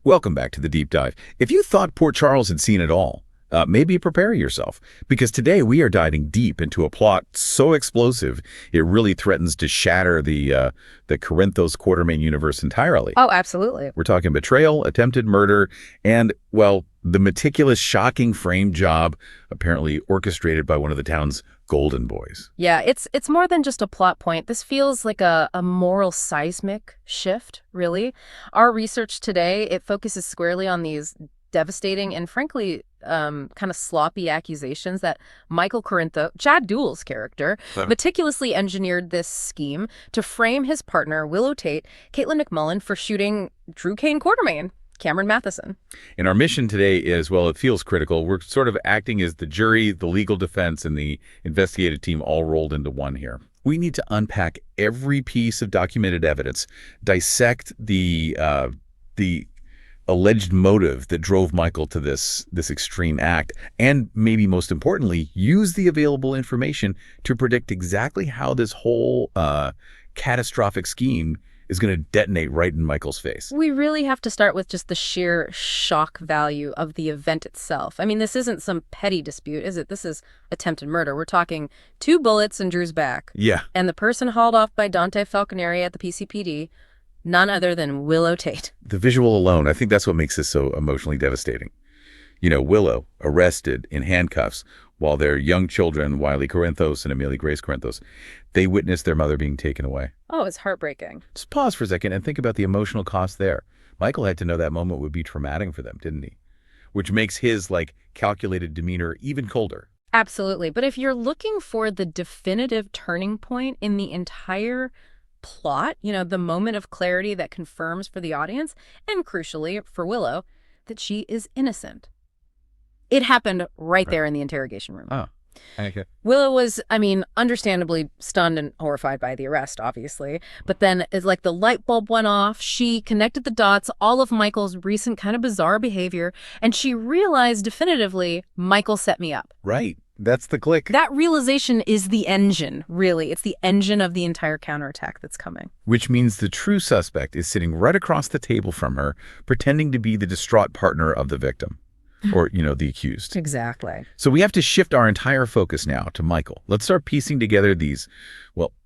Welcome back to the Deep Dive. If you thought Port Charles had seen it all, maybe prepare yourself, because today we are diving deep into a plot so explosive it really threatens to shatter the Corinthos Quartermain universe entirely. Oh, absolutely. We're talking betrayal, attempted murder, and, well, the meticulous, shocking frame job apparently orchestrated by one of the town's golden boys. Yeah, it's more than just a plot point. This feels like a moral seismic shift, really. Our research today, it focuses squarely on these devastating and frankly kind of sloppy accusations that Michael Corinthos, Chad Duell's character, meticulously engineered this scheme to frame his partner, Willow Tate, Caitlin McMullen, for shooting Drew Kane Quartermain, Cameron Matheson. And our mission today is, well, it feels critical. We're sort of acting as the jury, the legal defense, and the investigative team all rolled into one here. We need to unpack every piece of documented evidence, dissect the alleged motive that drove Michael to this extreme act, and maybe most importantly, use the available information to predict exactly how this whole catastrophic scheme is going to detonate right in Michael's face. We really have to start with just the sheer shock value of the event itself. I mean, this isn't some petty dispute, is it? This is attempted murder. We're talking 2 bullets in Drew's back. Yeah. And the person hauled off by Dante Falconeri at the PCPD, none other than Willow Tate. The visual alone, I think that's what makes this so emotionally devastating. You know, Willow arrested in handcuffs while their young children, Wiley Corinthos and Amelia Grace Corinthos, they witnessed their mother being taken away. Oh, it's heartbreaking. Just pause for a second and think about the emotional cost there. Michael had to know that moment would be traumatic for them, didn't he? Which makes his, calculated demeanor even colder. Absolutely. But if you're looking for the definitive turning point in the entire plot, the moment of clarity that confirms for the audience, and crucially for Willow, that she is innocent. It happened right there in the interrogation room. Oh, okay. Willow was, understandably stunned and horrified by the arrest, obviously. But then it's like the light bulb went off. She connected the dots, all of Michael's recent kind of bizarre behavior, and she realized definitively, Michael set me up. Right. That's the click. That realization is the engine, really. It's the engine of the entire counterattack that's coming. Which means the true suspect is sitting right across the table from her, pretending to be the distraught partner of the victim. Or, the accused. Exactly. So we have to shift our entire focus now to Michael. Let's start piecing together these,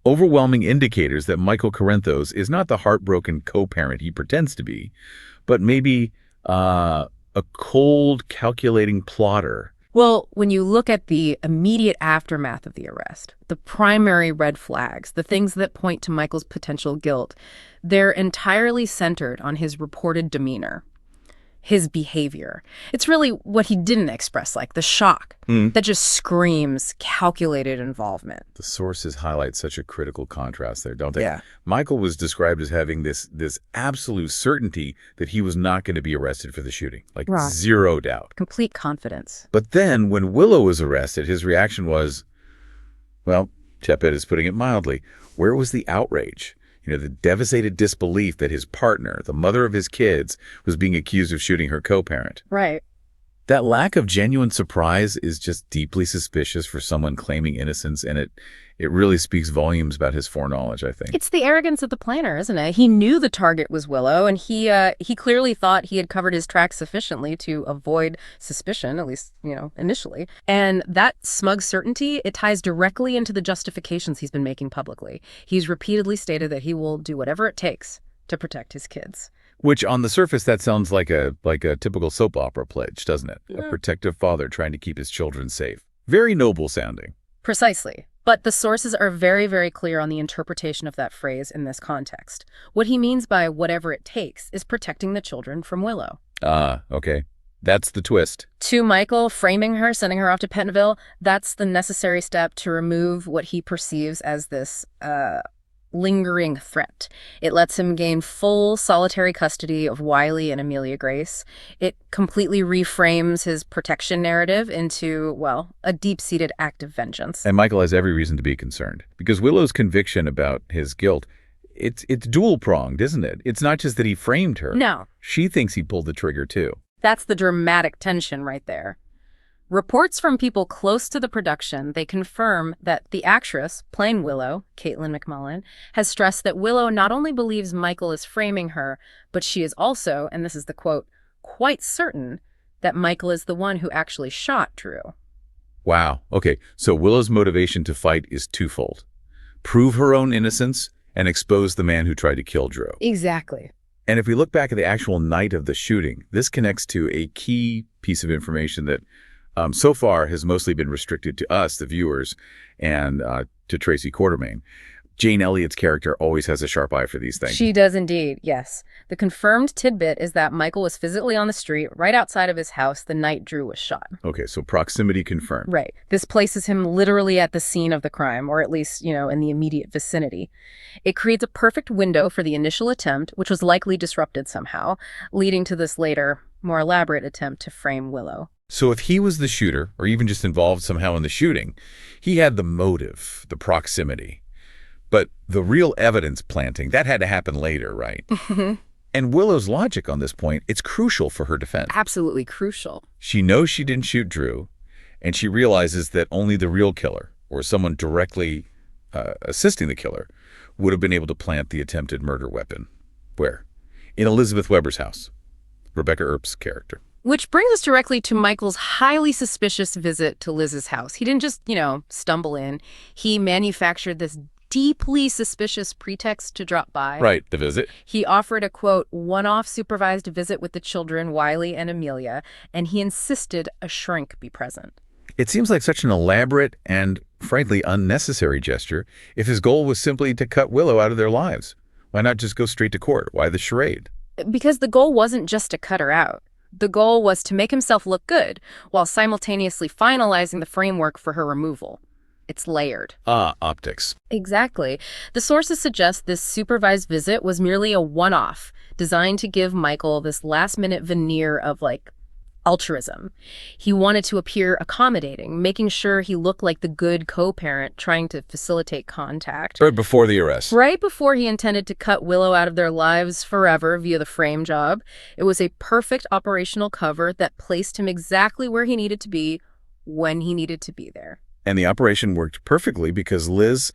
overwhelming indicators that Michael Corinthos is not the heartbroken co-parent he pretends to be, but maybe a cold, calculating plotter. Well, when you look at the immediate aftermath of the arrest, the primary red flags, the things that point to Michael's potential guilt, they're entirely centered on his reported demeanor. His behavior. It's really what he didn't express, like the shock that just screams calculated involvement. The sources highlight such a critical contrast there, don't they? Yeah. Michael was described as having this absolute certainty that he was not going to be arrested for the shooting. Right. Zero doubt. Complete confidence. But then when Willow was arrested, his reaction was, tepid is putting it mildly. Where was the outrage? The devastated disbelief that his partner, the mother of his kids, was being accused of shooting her co-parent. Right. That lack of genuine surprise is just deeply suspicious for someone claiming innocence, and it really speaks volumes about his foreknowledge, I think. It's the arrogance of the planner, isn't it? He knew the target was Willow, and he clearly thought he had covered his tracks sufficiently to avoid suspicion, at least, initially. And that smug certainty, it ties directly into the justifications he's been making publicly. He's repeatedly stated that he will do whatever it takes to protect his kids. Which, on the surface, that sounds like a typical soap opera pledge, doesn't it? Yeah. A protective father trying to keep his children safe. Very noble sounding. Precisely. But the sources are very, very clear on the interpretation of that phrase in this context. What he means by whatever it takes is protecting the children from Willow. Okay. That's the twist. To Michael, framing her, sending her off to Pentonville, that's the necessary step to remove what he perceives as this lingering threat. It lets him gain full solitary custody of Wiley and Amelia Grace. It completely reframes his protection narrative into, a deep-seated act of vengeance. And Michael has every reason to be concerned, because Willow's conviction about his guilt, it's dual-pronged, isn't it? It's not just that he framed her. No. She thinks he pulled the trigger, too. That's the dramatic tension right there. Reports from people close to the production, they confirm that the actress, playing Willow, Caitlin McMullen, has stressed that Willow not only believes Michael is framing her, but she is also, and this is the quote, quite certain that Michael is the one who actually shot Drew. Wow. Okay, so Willow's motivation to fight is twofold. Prove her own innocence and expose the man who tried to kill Drew. Exactly. And if we look back at the actual night of the shooting, this connects to a key piece of information that so far has mostly been restricted to us, the viewers, and to Tracy Quartermain. Jane Elliott's character always has a sharp eye for these things. She does indeed, yes. The confirmed tidbit is that Michael was physically on the street right outside of his house the night Drew was shot. Okay, so proximity confirmed. Right. This places him literally at the scene of the crime, or at least, in the immediate vicinity. It creates a perfect window for the initial attempt, which was likely disrupted somehow, leading to this later, more elaborate attempt to frame Willow. So if he was the shooter, or even just involved somehow in the shooting, he had the motive, the proximity. But the real evidence planting, that had to happen later, right? And Willow's logic on this point, it's crucial for her defense. Absolutely crucial. She knows she didn't shoot Drew, and she realizes that only the real killer, or someone directly assisting the killer, would have been able to plant the attempted murder weapon. Where? In Elizabeth Weber's house, Rebecca Earp's character. Which brings us directly to Michael's highly suspicious visit to Liz's house. He didn't just, stumble in. He manufactured this deeply suspicious pretext to drop by. Right, the visit. He offered a, quote, one-off supervised visit with the children, Wiley and Amelia, and he insisted a shrink be present. It seems like such an elaborate and, frankly, unnecessary gesture if his goal was simply to cut Willow out of their lives. Why not just go straight to court? Why the charade? Because the goal wasn't just to cut her out. The goal was to make himself look good while simultaneously finalizing the framework for her removal. It's layered. Ah, optics. Exactly. The sources suggest this supervised visit was merely a one-off, designed to give Michael this last-minute veneer of, altruism. He wanted to appear accommodating, making sure he looked like the good co-parent trying to facilitate contact. Right before the arrest. Right before he intended to cut Willow out of their lives forever via the frame job. It was a perfect operational cover that placed him exactly where he needed to be when he needed to be there. And the operation worked perfectly because Liz,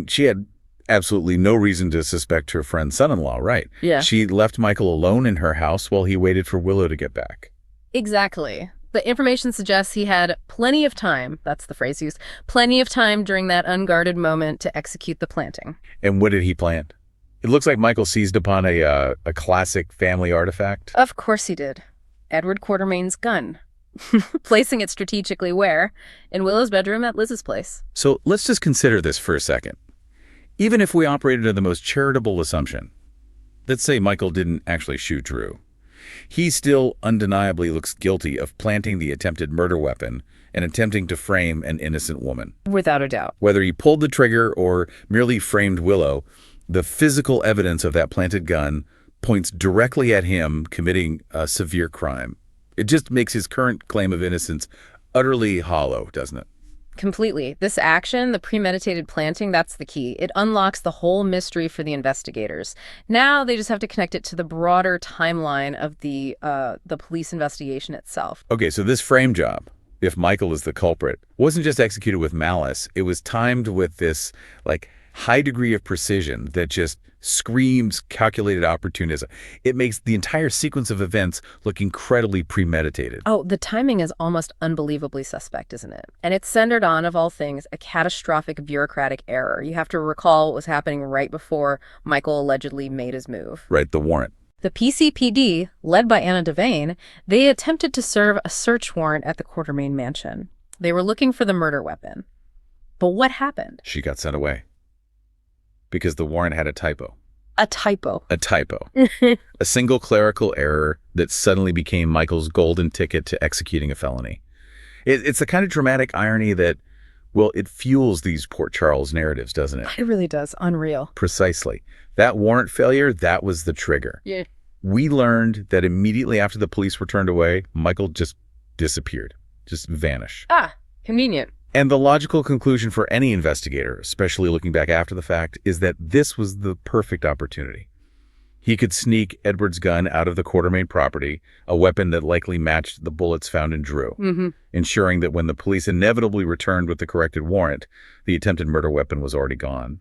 she had absolutely no reason to suspect her friend's son-in-law, right? Yeah. She left Michael alone in her house while he waited for Willow to get back. Exactly. The information suggests he had plenty of time, that's the phrase used, plenty of time during that unguarded moment to execute the planting. And what did he plant? It looks like Michael seized upon a classic family artifact. Of course he did. Edward Quartermain's gun. Placing it strategically where? In Willow's bedroom at Liz's place. So let's just consider this for a second. Even if we operated under the most charitable assumption, let's say Michael didn't actually shoot Drew, he still undeniably looks guilty of planting the attempted murder weapon and attempting to frame an innocent woman. Without a doubt. Whether he pulled the trigger or merely framed Willow, the physical evidence of that planted gun points directly at him committing a severe crime. It just makes his current claim of innocence utterly hollow, doesn't it? Completely. This action, the premeditated planting, that's the key. It unlocks the whole mystery for the investigators. Now they just have to connect it to the broader timeline of the police investigation itself. Okay, so this frame job, if Michael is the culprit, wasn't just executed with malice. It was timed with this, high degree of precision that just screams calculated opportunism. It makes the entire sequence of events look incredibly premeditated. Oh, the timing is almost unbelievably suspect, isn't it? And it's centered on, of all things, a catastrophic bureaucratic error. You have to recall what was happening right before Michael allegedly made his move. Right, the warrant. The PCPD, led by Anna Devane, they attempted to serve a search warrant at the Quartermain mansion. They were looking for the murder weapon. But what happened? She got sent away. Because the warrant had a typo. A typo. A typo. A single clerical error that suddenly became Michael's golden ticket to executing a felony. It's the kind of dramatic irony that, it fuels these Port Charles narratives, doesn't it? It really does. Unreal. Precisely. That warrant failure, that was the trigger. Yeah. We learned that immediately after the police were turned away, Michael just disappeared, just vanished. Ah, convenient. And the logical conclusion for any investigator, especially looking back after the fact, is that this was the perfect opportunity. He could sneak Edward's gun out of the Quartermain property, a weapon that likely matched the bullets found in Drew, ensuring that when the police inevitably returned with the corrected warrant, the attempted murder weapon was already gone.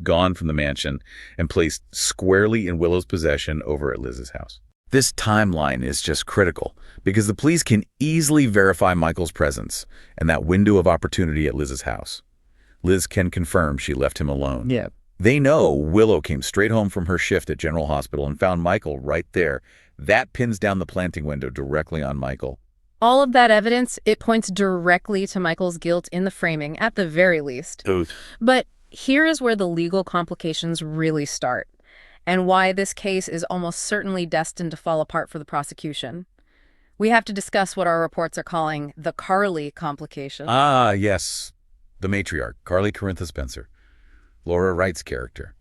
Gone from the mansion and placed squarely in Willow's possession over at Liz's house. This timeline is just critical because the police can easily verify Michael's presence and that window of opportunity at Liz's house. Liz can confirm she left him alone. Yeah. They know Willow came straight home from her shift at General Hospital and found Michael right there. That pins down the planting window directly on Michael. All of that evidence, it points directly to Michael's guilt in the framing, at the very least. But here is where the legal complications really start, and why this case is almost certainly destined to fall apart for the prosecution. We have to discuss what our reports are calling the Carly complication. Ah, yes. The matriarch, Carly Corintha Spencer. Laura Wright's character.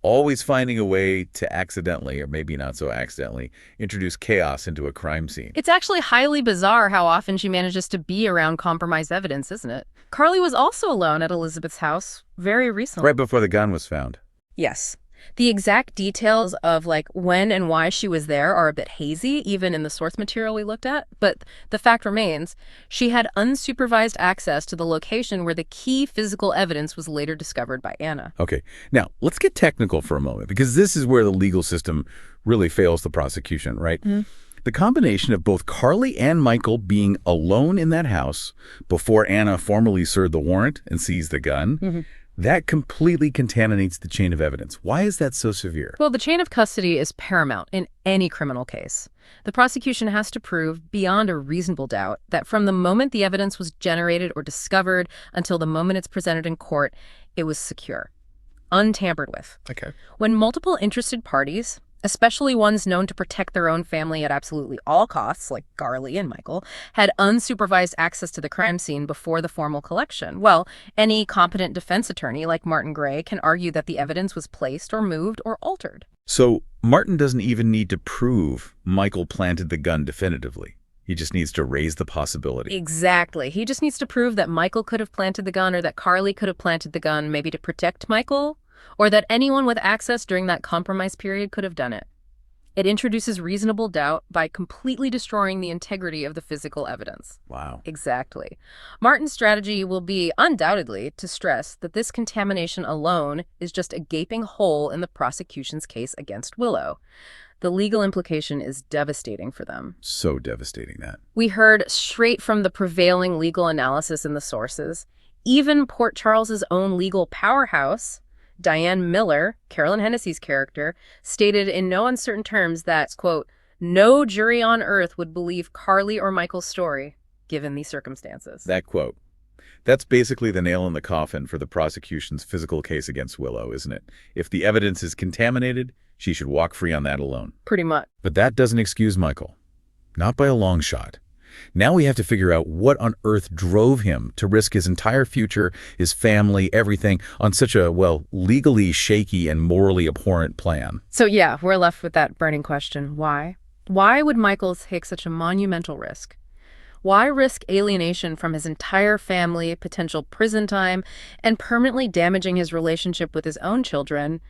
Always finding a way to accidentally, or maybe not so accidentally, introduce chaos into a crime scene. It's actually highly bizarre how often she manages to be around compromised evidence, isn't it? Carly was also alone at Elizabeth's house very recently. Right before the gun was found. Yes. The exact details of when and why she was there are a bit hazy, even in the source material we looked at. But the fact remains, she had unsupervised access to the location where the key physical evidence was later discovered by Anna. Okay, now let's get technical for a moment, because this is where the legal system really fails the prosecution, right? The combination of both Carly and Michael being alone in that house before Anna formally served the warrant and seized the gun, that completely contaminates the chain of evidence. Why is that so severe? Well, the chain of custody is paramount in any criminal case. The prosecution has to prove beyond a reasonable doubt that from the moment the evidence was generated or discovered until the moment it's presented in court, it was secure, untampered with. Okay. When multiple interested parties, especially ones known to protect their own family at absolutely all costs, like Carly and Michael, had unsupervised access to the crime scene before the formal collection, well, any competent defense attorney like Martin Gray can argue that the evidence was placed or moved or altered. So Martin doesn't even need to prove Michael planted the gun definitively. He just needs to raise the possibility. Exactly. He just needs to prove that Michael could have planted the gun, or that Carly could have planted the gun maybe to protect Michael, or that anyone with access during that compromise period could have done it. It introduces reasonable doubt by completely destroying the integrity of the physical evidence. Wow. Exactly. Martin's strategy will be, undoubtedly, to stress that this contamination alone is just a gaping hole in the prosecution's case against Willow. The legal implication is devastating for them. So devastating, that. We heard straight from the prevailing legal analysis in the sources. Even Port Charles's own legal powerhouse, Diane Miller, Carolyn Hennessy's character, stated in no uncertain terms that, quote, no jury on earth would believe Carly or Michael's story, given these circumstances. That quote. That's basically the nail in the coffin for the prosecution's physical case against Willow, isn't it? If the evidence is contaminated, she should walk free on that alone. Pretty much. But that doesn't excuse Michael. Not by a long shot. Now we have to figure out what on earth drove him to risk his entire future, his family, everything, on such a, well, legally shaky and morally abhorrent plan. So yeah, we're left with that burning question. Why? Why would Michael take such a monumental risk? Why risk alienation from his entire family, potential prison time, and permanently damaging his relationship with his own children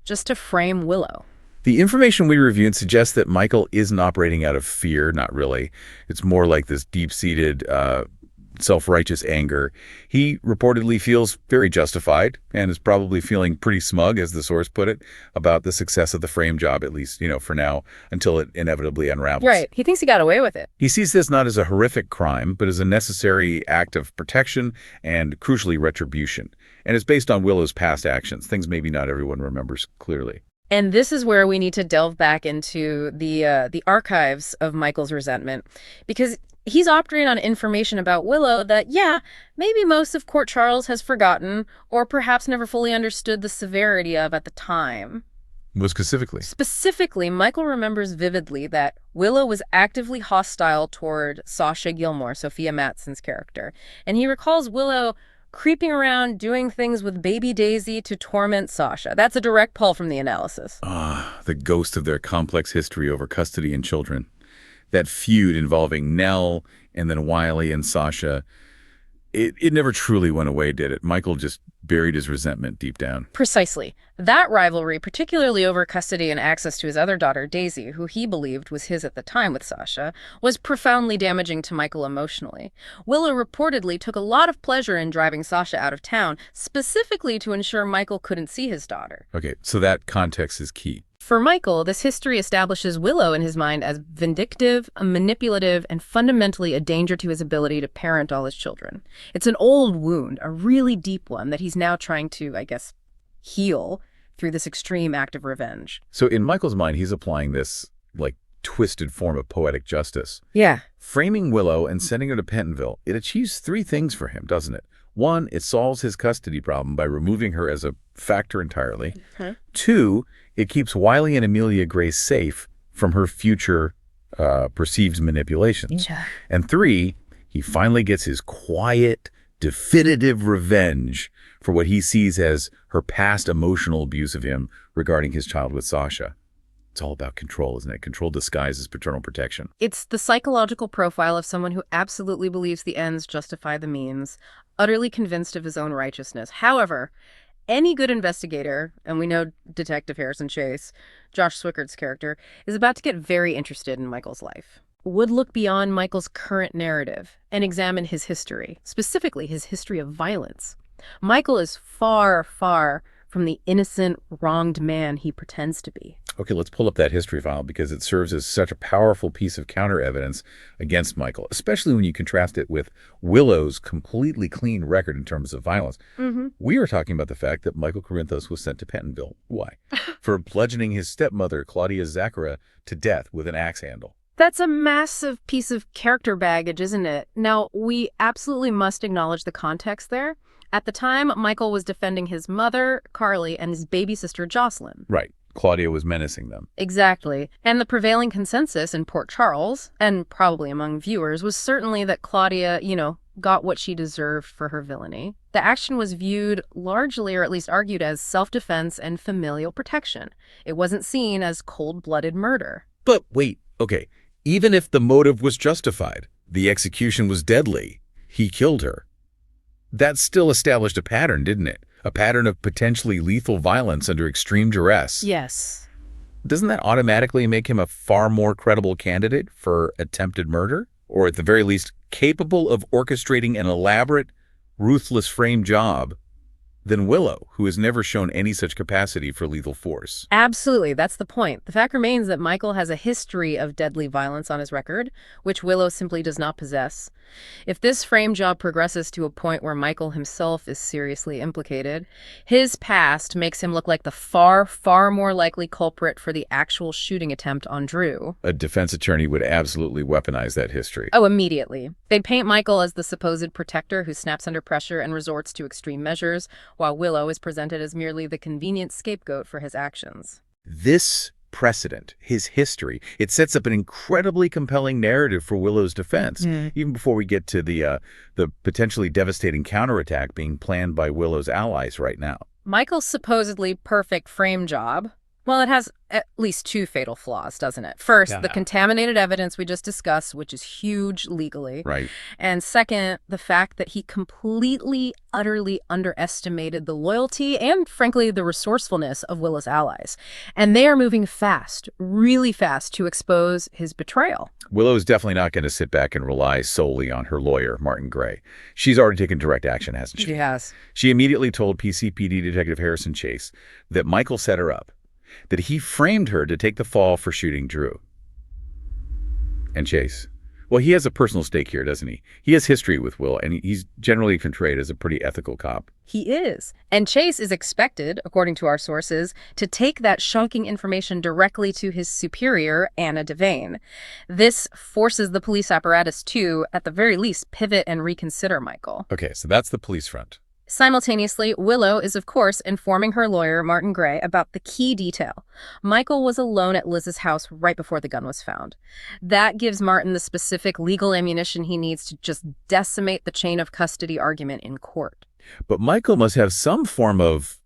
just to frame Willow? The information we reviewed suggests that Michael isn't operating out of fear, not really. It's more like this deep-seated, self-righteous anger. He reportedly feels very justified and is probably feeling pretty smug, as the source put it, about the success of the frame job, at least, for now, until it inevitably unravels. Right. He thinks he got away with it. He sees this not as a horrific crime, but as a necessary act of protection and, crucially, retribution. And it's based on Willow's past actions, things maybe not everyone remembers clearly. And this is where we need to delve back into the archives of Michael's resentment, because he's operating on information about Willow that, yeah, maybe most of Court Charles has forgotten or perhaps never fully understood the severity of at the time. What specifically? Specifically, Michael remembers vividly that Willow was actively hostile toward Sasha Gilmore, Sophia Matson's character. And he recalls Willow creeping around doing things with baby Daisy to torment Sasha. That's a direct pull from the analysis. The ghost of their complex history over custody and children. That feud involving Nell and then Wiley and Sasha. It never truly went away, did it? Michael just buried his resentment deep down. Precisely. That rivalry, particularly over custody and access to his other daughter, Daisy, who he believed was his at the time with Sasha, was profoundly damaging to Michael emotionally. Willow reportedly took a lot of pleasure in driving Sasha out of town, specifically to ensure Michael couldn't see his daughter. Okay, so that context is key. For Michael, this history establishes Willow in his mind as vindictive, manipulative, and fundamentally a danger to his ability to parent all his children. It's an old wound, a really deep one, that he's now trying to, I guess, heal through this extreme act of revenge. So in Michael's mind, he's applying this, like, twisted form of poetic justice. Yeah. Framing Willow and sending her to Pentonville, it achieves three things for him, doesn't it? One, it solves his custody problem by removing her as a factor entirely. Two, it keeps Wiley and Amelia Gray safe from her future perceived manipulations. Yeah. And three, he finally gets his quiet, definitive revenge for what he sees as her past emotional abuse of him regarding his child with Sasha. It's all about control, isn't it? Control disguised as paternal protection. It's the psychological profile of someone who absolutely believes the ends justify the means, utterly convinced of his own righteousness. However, any good investigator, and we know Detective Harrison Chase, Josh Swickard's character, is about to get very interested in Michael's life, would look beyond Michael's current narrative and examine his history, specifically his history of violence. Michael is far, far from the innocent, wronged man he pretends to be. Okay, let's pull up that history file because it serves as such a powerful piece of counter evidence against Michael, especially when you contrast it with Willow's completely clean record in terms of violence. We are talking about the fact that Michael Corinthos was sent to Pentonville. Why? For bludgeoning his stepmother, Claudia Zachara, to death with an axe handle. That's a massive piece of character baggage, isn't it? Now, we absolutely must acknowledge the context there. At the time, Michael was defending his mother, Carly, and his baby sister, Jocelyn. Right. Claudia was menacing them. Exactly. And the prevailing consensus in Port Charles, and probably among viewers, was certainly that Claudia, got what she deserved for her villainy. The action was viewed largely, or at least argued, as self-defense and familial protection. It wasn't seen as cold-blooded murder. But wait, okay. Even if the motive was justified, the execution was deadly, he killed her. That still established a pattern, didn't it? A pattern of potentially lethal violence under extreme duress. Yes. Doesn't that automatically make him a far more credible candidate for attempted murder? Or at the very least, capable of orchestrating an elaborate, ruthless frame job than Willow, who has never shown any such capacity for lethal force. Absolutely. That's the point. The fact remains that Michael has a history of deadly violence on his record, which Willow simply does not possess. If this frame job progresses to a point where Michael himself is seriously implicated, his past makes him look like the far, far more likely culprit for the actual shooting attempt on Drew. A defense attorney would absolutely weaponize that history. Oh, immediately. They'd paint Michael as the supposed protector who snaps under pressure and resorts to extreme measures, while Willow is presented as merely the convenient scapegoat for his actions. This precedent, his history, it sets up an incredibly compelling narrative for Willow's defense, even before we get to the potentially devastating counterattack being planned by Willow's allies right now. Michael's supposedly perfect frame job, well, it has at least two fatal flaws, doesn't it? First, the contaminated evidence we just discussed, which is huge legally. Right. And second, the fact that he completely, utterly underestimated the loyalty and, frankly, the resourcefulness of Willow's allies. And they are moving fast, really fast, to expose his betrayal. Willow is definitely not going to sit back and rely solely on her lawyer, Martin Gray. She's already taken direct action, hasn't she? She has. She immediately told PCPD Detective Harrison Chase that Michael set her up, that he framed her to take the fall for shooting Drew. And Chase, well, he has a personal stake here, doesn't he? He has history with Will, and he's generally portrayed as a pretty ethical cop. He is. And Chase is expected, according to our sources, to take that shocking information directly to his superior, Anna Devane. This forces the police apparatus to, at the very least, pivot and reconsider Michael. Okay, so that's the police front. Simultaneously, Willow is, of course, informing her lawyer, Martin Gray, about the key detail. Michael was alone at Liz's house right before the gun was found. That gives Martin the specific legal ammunition he needs to just decimate the chain of custody argument in court. But Michael must have some form of,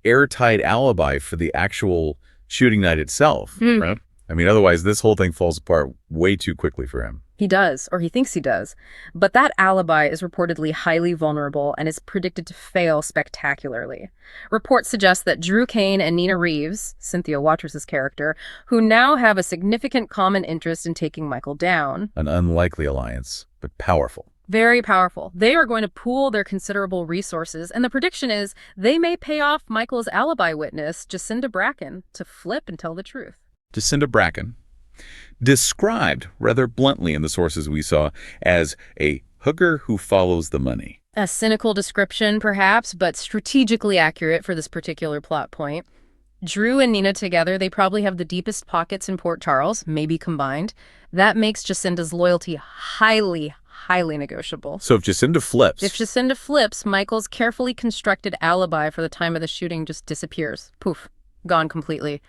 airtight alibi for the actual shooting night itself, right? I mean, otherwise this whole thing falls apart way too quickly for him. He does, or he thinks he does. But that alibi is reportedly highly vulnerable and is predicted to fail spectacularly. Reports suggest that Drew Kane and Nina Reeves, Cynthia Waters' character, who now have a significant common interest in taking Michael down. An unlikely alliance, but powerful. Very powerful. They are going to pool their considerable resources, and the prediction is they may pay off Michael's alibi witness, Jacinda Bracken, to flip and tell the truth. Jacinda Bracken, described rather bluntly in the sources we saw as a hooker who follows the money. A cynical description, perhaps, but strategically accurate for this particular plot point. Drew and Nina together, they probably have the deepest pockets in Port Charles, maybe combined. That makes Jacinda's loyalty highly negotiable. So if Jacinda flips... If Jacinda flips, Michael's carefully constructed alibi for the time of the shooting just disappears. Poof. Gone completely.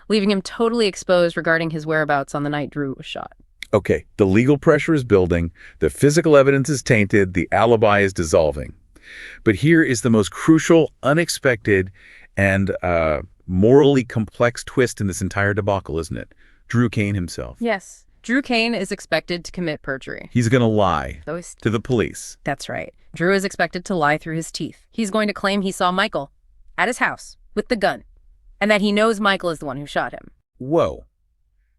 Leaving him totally exposed regarding his whereabouts on the night Drew was shot. Okay, the legal pressure is building, the physical evidence is tainted, the alibi is dissolving. But here is the most crucial, unexpected, and morally complex twist in this entire debacle, isn't it? Drew Kane himself. Yes. Drew Kane is expected to commit perjury. He's going to lie to the police. That's right. Drew is expected to lie through his teeth. He's going to claim he saw Michael at his house with the gun, and that he knows Michael is the one who shot him. Whoa.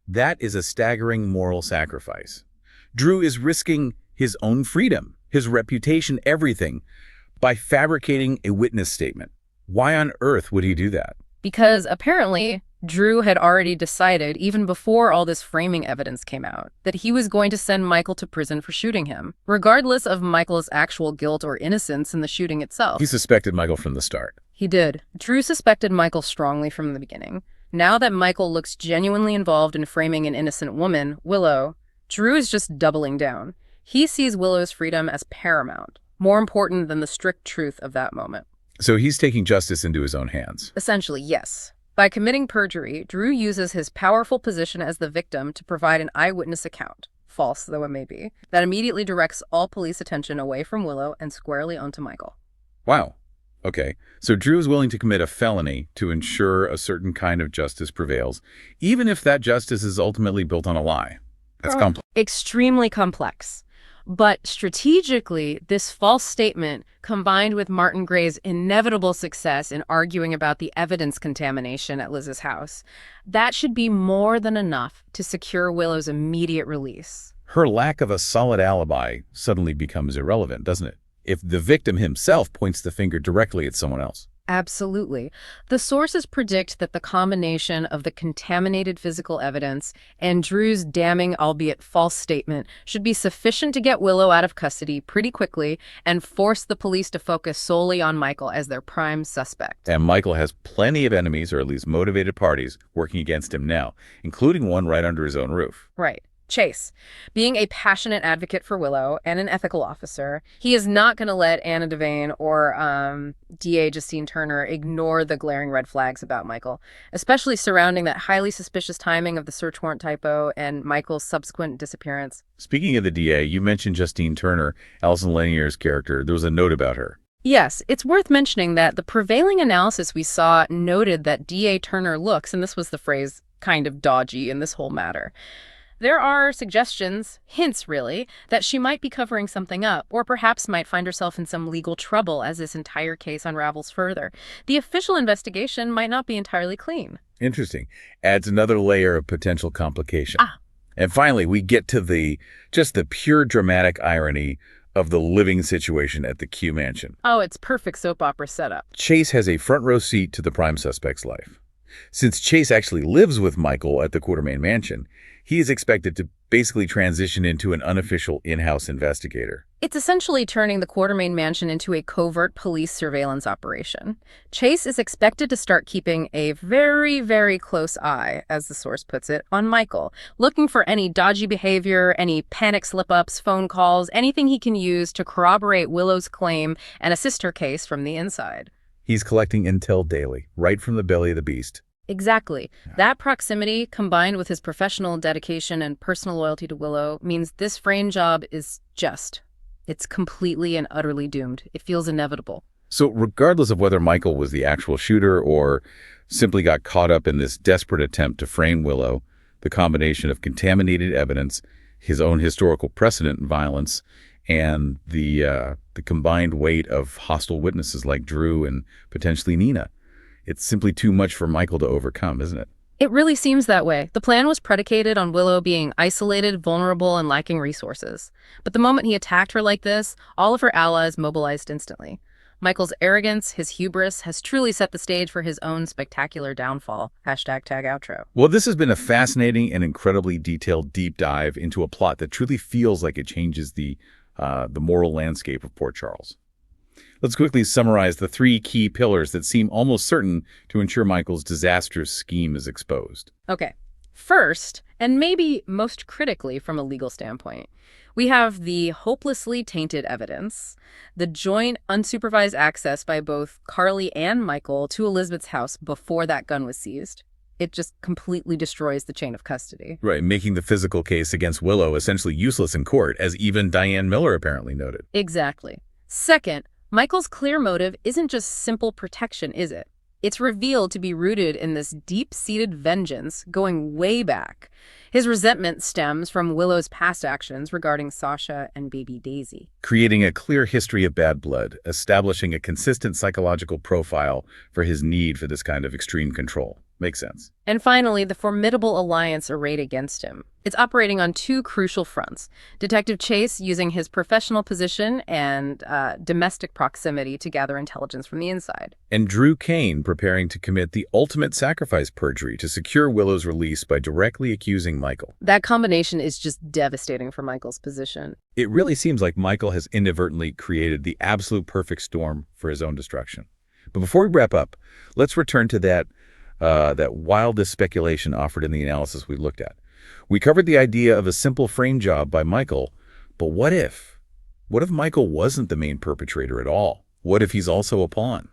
That is a staggering moral sacrifice. Drew is risking his own freedom, his reputation, everything, by fabricating a witness statement. Why on earth would he do that? Because apparently Drew had already decided, even before all this framing evidence came out, that he was going to send Michael to prison for shooting him, regardless of Michael's actual guilt or innocence in the shooting itself. He suspected Michael from the start. He did. Drew suspected Michael strongly from the beginning. Now that Michael looks genuinely involved in framing an innocent woman, Willow, Drew is just doubling down. He sees Willow's freedom as paramount, more important than the strict truth of that moment. So he's taking justice into his own hands. Essentially, yes. By committing perjury, Drew uses his powerful position as the victim to provide an eyewitness account, false though it may be, that immediately directs all police attention away from Willow and squarely onto Michael. Wow. Okay. So Drew is willing to commit a felony to ensure a certain kind of justice prevails, even if that justice is ultimately built on a lie. That's complex. Extremely complex. But strategically, this false statement, combined with Martin Gray's inevitable success in arguing about the evidence contamination at Liz's house, that should be more than enough to secure Willow's immediate release. Her lack of a solid alibi suddenly becomes irrelevant, doesn't it? If the victim himself points the finger directly at someone else. Absolutely. The sources predict that the combination of the contaminated physical evidence and Drew's damning, albeit false statement should be sufficient to get Willow out of custody pretty quickly and force the police to focus solely on Michael as their prime suspect. And Michael has plenty of enemies, or at least motivated parties, working against him now, including one right under his own roof. Right. Chase. Being a passionate advocate for Willow and an ethical officer, he is not going to let Anna Devane or DA Justine Turner ignore the glaring red flags about Michael, especially surrounding that highly suspicious timing of the search warrant typo and Michael's subsequent disappearance. Speaking of the DA, you mentioned Justine Turner, Alison Lanier's character. There was a note about her. Yes, it's worth mentioning that the prevailing analysis we saw noted that DA Turner looks, and this was the phrase, kind of dodgy in this whole matter. There are suggestions, hints really, that she might be covering something up, or perhaps might find herself in some legal trouble as this entire case unravels further. The official investigation might not be entirely clean. Interesting. Adds another layer of potential complication. Ah. And finally, we get to the pure dramatic irony of the living situation at the Q Mansion. Oh, it's perfect soap opera setup. Chase has a front row seat to the prime suspect's life. Since Chase actually lives with Michael at the Quartermain Mansion, he is expected to basically transition into an unofficial in-house investigator. It's essentially turning the Quartermain Mansion into a covert police surveillance operation. Chase is expected to start keeping a very, very close eye, as the source puts it, on Michael, looking for any dodgy behavior, any panic slip-ups, phone calls, anything he can use to corroborate Willow's claim and assist her case from the inside. He's collecting intel daily, right from the belly of the beast. Exactly. That proximity, combined with his professional dedication and personal loyalty to Willow, means this frame job is it's completely and utterly doomed. It feels inevitable. So regardless of whether Michael was the actual shooter or simply got caught up in this desperate attempt to frame Willow, the combination of contaminated evidence his own historical precedent in violence, and the combined weight of hostile witnesses like Drew and potentially Nina. It's simply too much for Michael to overcome, isn't it? It really seems that way. The plan was predicated on Willow being isolated, vulnerable, and lacking resources. But the moment he attacked her like this, all of her allies mobilized instantly. Michael's arrogance, his hubris, has truly set the stage for his own spectacular downfall. Hashtag tag outro. Well, this has been a fascinating and incredibly detailed deep dive into a plot that truly feels like it changes the moral landscape of Port Charles. Let's quickly summarize the three key pillars that seem almost certain to ensure Michael's disastrous scheme is exposed. Okay. First, and maybe most critically from a legal standpoint, we have the hopelessly tainted evidence, the joint unsupervised access by both Carly and Michael to Elizabeth's house before that gun was seized. It just completely destroys the chain of custody. Right, making the physical case against Willow essentially useless in court, as even Diane Miller apparently noted. Exactly. Second, Michael's clear motive isn't just simple protection, is it? It's revealed to be rooted in this deep-seated vengeance going way back. His resentment stems from Willow's past actions regarding Sasha and baby Daisy. Creating a clear history of bad blood, establishing a consistent psychological profile for his need for this kind of extreme control. Makes sense. And finally, the formidable alliance arrayed against him. It's operating on two crucial fronts. Detective Chase using his professional position and domestic proximity to gather intelligence from the inside. And Drew Kane preparing to commit the ultimate sacrifice perjury to secure Willow's release by directly accusing Michael. That combination is just devastating for Michael's position. It really seems like Michael has inadvertently created the absolute perfect storm for his own destruction. But before we wrap up, let's return to that wildest speculation offered in the analysis we looked at. We covered the idea of a simple frame job by Michael, but what if? What if Michael wasn't the main perpetrator at all? What if he's also a pawn?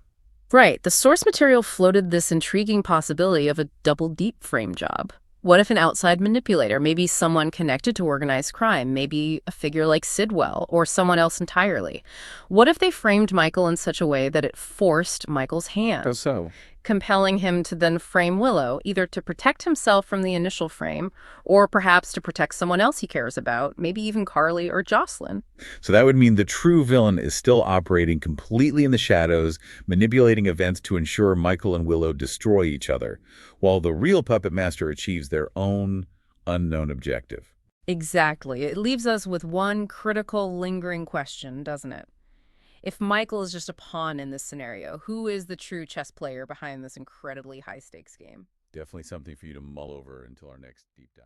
Right. The source material floated this intriguing possibility of a double deep frame job. What if an outside manipulator, maybe someone connected to organized crime, maybe a figure like Sidwell or someone else entirely? What if they framed Michael in such a way that it forced Michael's hand? How so? Compelling him to then frame Willow, either to protect himself from the initial frame, or perhaps to protect someone else he cares about, maybe even Carly or Jocelyn. So that would mean the true villain is still operating completely in the shadows, manipulating events to ensure Michael and Willow destroy each other, while the real puppet master achieves their own unknown objective. Exactly. It leaves us with one critical, lingering question, doesn't it? If Michael is just a pawn in this scenario, who is the true chess player behind this incredibly high-stakes game? Definitely something for you to mull over until our next deep dive.